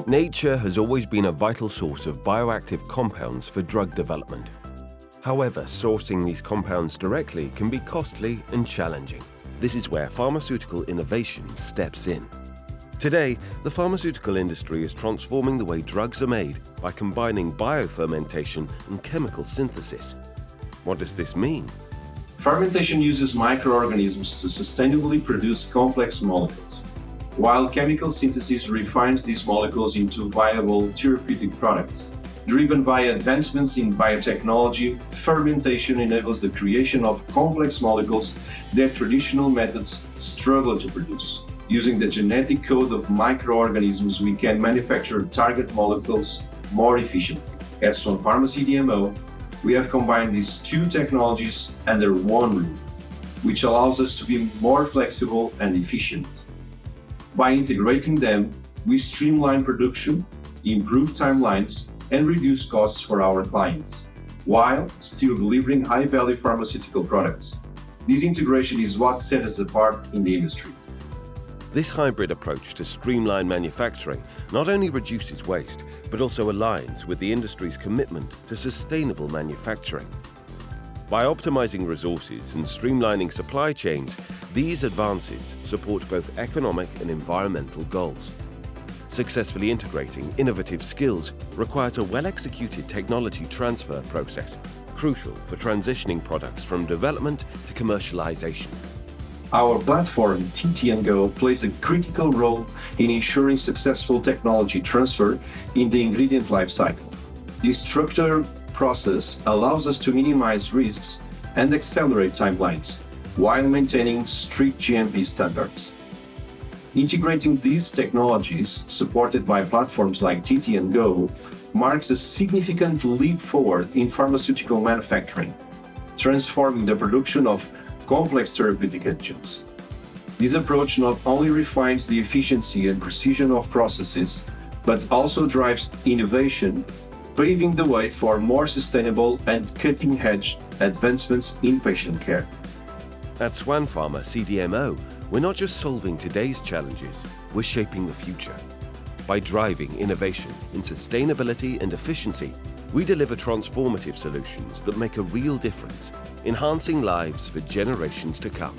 Nature has always been a vital source of bioactive compounds for drug development. However, sourcing these compounds directly can be costly and challenging. This is where pharmaceutical innovation steps in. Today, the pharmaceutical industry is transforming the way drugs are made by combining biofermentation and chemical synthesis. What does this mean? Fermentation uses microorganisms to sustainably produce complex molecules, while chemical synthesis refines these molecules into viable therapeutic products. Driven by advancements in biotechnology, fermentation enables the creation of complex molecules that traditional methods struggle to produce. Using the genetic code of microorganisms, we can manufacture target molecules more efficiently. At Suanfarma CDMO, we have combined these two technologies under one roof, which allows us to be more flexible and efficient. By integrating them, we streamline production, improve timelines, and reduce costs for our clients, while still delivering high-value pharmaceutical products. This integration is what sets us apart in the industry. This hybrid approach to streamline manufacturing not only reduces waste, but also aligns with the industry's commitment to sustainable manufacturing. By optimizing resources and streamlining supply chains, these advances support both economic and environmental goals. Successfully integrating innovative skills requires a well-executed technology transfer process, crucial for transitioning products from development to commercialization. Our platform, TT&Go, plays a critical role in ensuring successful technology transfer in the ingredient lifecycle. This structured process allows us to minimize risks and accelerate timelines, while maintaining strict GMP standards. Integrating these technologies, supported by platforms like TT&Go, marks a significant leap forward in pharmaceutical manufacturing, transforming the production of complex therapeutic agents. This approach not only refines the efficiency and precision of processes, but also drives innovation, paving the way for more sustainable and cutting-edge advancements in patient care. At Suanfarma CDMO, we're not just solving today's challenges, we're shaping the future. By driving innovation in sustainability and efficiency, we deliver transformative solutions that make a real difference, enhancing lives for generations to come.